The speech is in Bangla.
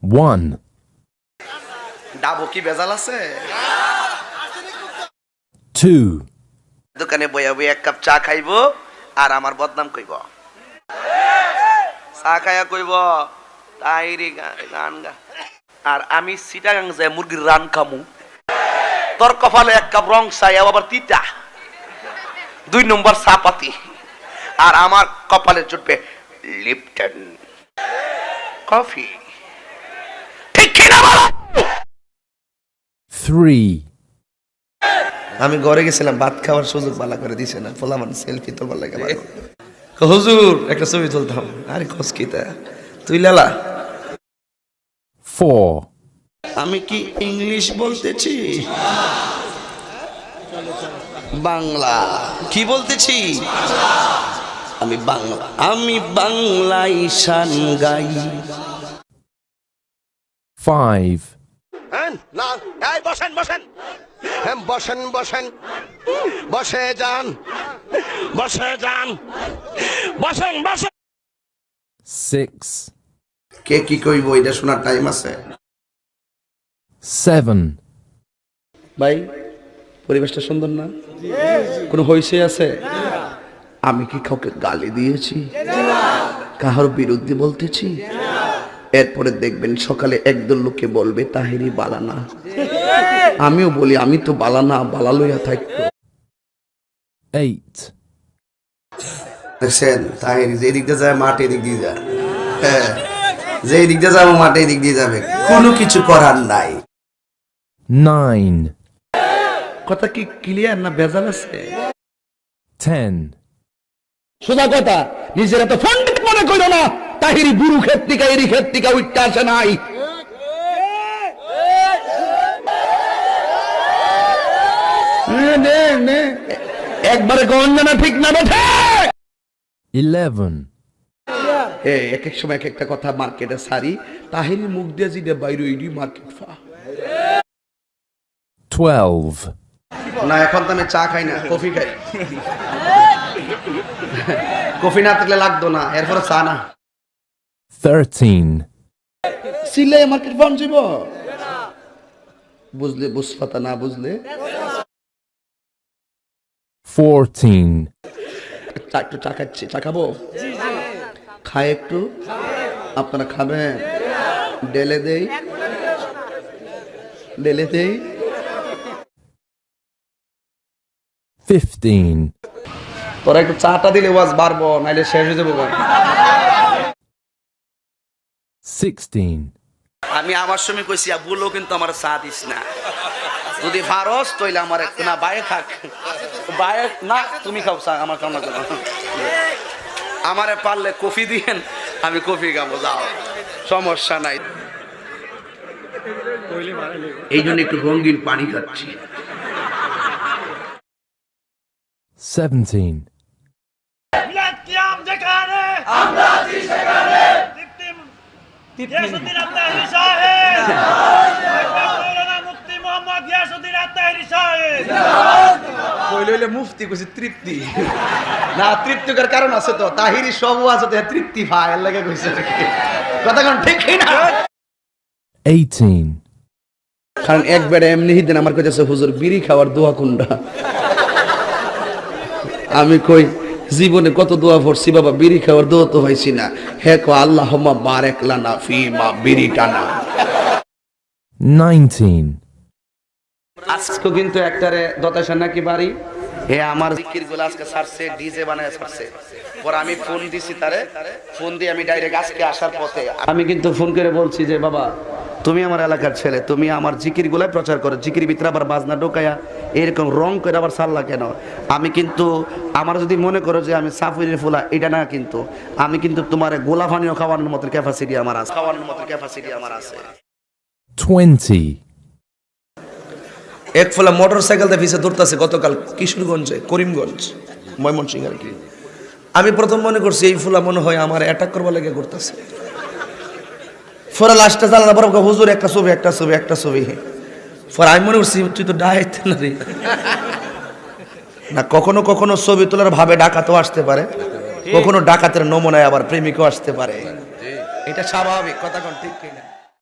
1, ডাবো কি বেজাল আছে? 2, দোকানে বইয়া বইয়া এক কাপ চা খাইবো আর আমার বদনাম কইব। চা খাইয়া কইব তাইরি গান গা, আর আমি চিটাগাং যাই মুরগির রান খামু। তোর কপালে এক কাপ রং চাই আবার তিতা, 2 নম্বর চা পাতি, আর আমার কপালে জুটবে লিপটন কফি। ঠিক কিনা বলো? 3, আমি ঘরে গেছিলাম, ভাত খাওয়ার সুযোগ বালা করে দিছে না, ফলামান সেলফি তোলবার লাগে ভালো। হুজুর একটা ছবি তুলতাম, আরে খোঁজ কি তা তুই লালা। 4, আমি কি ইংলিশ বলতেছি? বাংলা কি বলতেছি? আমি বাংলায় শান গাই। 5, না, এই বসেন বসেন, বসেন বসেন, বসে যান, বসে যান, বসেন বসেন। 6, কে কি কইব এটা শোনার টাইম আছে? 7, ভাই পরিবেশটা সুন্দর না? কোনো হইছে আছে? আমি কি কাউকে গালি দিয়েছি? কাহার বিরুদ্ধে বলতেছি? এরপরে দেখবেন সকালে একদল লোকে বলবে তাহিরি বালানা। আমিও বলি আমি তো বালানা, বালা লইয়া থাকতো। 8, দেখছেন তাহিরি যে দিক দিয়ে যায় মাঠ এদিক দিয়ে যায়, হ্যাঁ যে দিক দিয়ে যাবো মাঠ এদিক দিয়ে যাবে, কোনো কিছু করার নাই। 9, কথা কি ক্লিয়ার না ভেজাল আছে? 10, সোজা কথা, নিজেরা তো পণ্ডিত মনে করো না। তাহিরি গুরু ক্ষেত্রিকা এরি ক্ষেত্রিকা উঠতে আসে নাই। একবারে গঞ্জনা ঠিক না বেঠে। 11, এক এক সময় এক একটা কথা মার্কেটে সারি, তাহিরি মুখ দিয়ে যেটা বাইরে ওইটি মার্কেট ফা। 12, না এখন তো আমি চা খাই না, কফি খাই। কফি না থাকলে লাগতো না, এরপরে চা না। 13, সিলাই মার্কেট বন্ধ যাব, বুঝলে বুঝপাতা না বুঝলে। 14, একটু চা খাচ্ছি, চা খাবো, খাই একটু, আপনারা খাবেন? ডেলে দেই, ডেলে দেই। 15, তোরা একটু চাটা দিলে ওয়াজ বাড়বো, নাইলে শেষ হয়ে যাবো। 16, আমি আমার সময় কইছি বললো কিন্তু আমার চা দিস না, যদি ফারস তইলে আমার একটু না বাইরে থাক, বাইরে না তুমি খাও চা, আমার কামনা করো। আমারে পারলে কফি দিয়েন, আমি কফি খাবো, যাও সমস্যা নাই। এই জন্য একটু রঙিন পানি খাচ্ছি। 17, মুফতি কইছে তৃপ্তি না, তৃপ্তিকর কারণ আছে তো, তাহিরি সব আছে তো তৃপ্তি ভাই লাগে কইছে কথা কোন ঠিক না? 18, কারণ একবারে এমনি দিন আমার কইতেছে হুজুর বিড়ি খাওয়ার দোয়া কোনটা? আমি কই জীবনে কত দোয়া পড়ছি বাবা, বিড়ি খাওয়ার দোয়া তো হইছি না। হে কো আল্লাহুম্মা বারিক লানা ফিমা বিড়ি টানা। 19, আজকে কিন্তু একটারে দতাশা নাকি বাড়ি, হে আমার জিকির গুলো আজকে ছাড়ছে, ডিজে বানায় ছাড়ছে। পর আমি ফোন দিছি তারে, ফোন দিয়ে আমি ডাইরেক্ট আজকে আসার পথে আমি কিন্তু ফোন করে বলছি যে বাবা তুমি আমার এলাকার ছেলে, তুমি আমার জিকির গুলাই প্রচার করো, জিকির ভিতরে আবার বাজনা ঢোকায়া এরকম রং করে আবার সারলা কেন? আমি কিন্তু আমার যদি মনে করো যে আমি সাফিরের ফুলা, এটা না, কিন্তু আমি কিন্তু তোমার গোলা পানিও খাওয়ানোর মতো ক্যাপাসিটি আমার আছে, খাওয়ানোর মতো ক্যাপাসিটি আমার আছে। 20, এক ফলা মোটর সাইকেল দিয়ে পিছিয়ে দৌড়তেছে গতকাল কিশোরগঞ্জে, করিমগঞ্জ, ময়মনসিংহ আর কি। আমি প্রথম মনে করছি এই ফুলা মনে হয় আমার অ্যাটাক করবার লেগে করতেছে। পরে লাস্টে জানালা বড় হুজুর একটা ছবি, একটা ছবি, একটা ছবি। পরে আমি মনে করছি তুই তো ডায়েট না রে না। কখনো কখনো ছবি তোলার ভাবে ডাকাতও আসতে পারে, কখনো ডাকাতের নমুনায় আবার প্রেমিকও আসতে পারে, এটা স্বাভাবিক। কথা কোন ঠিক কিনা?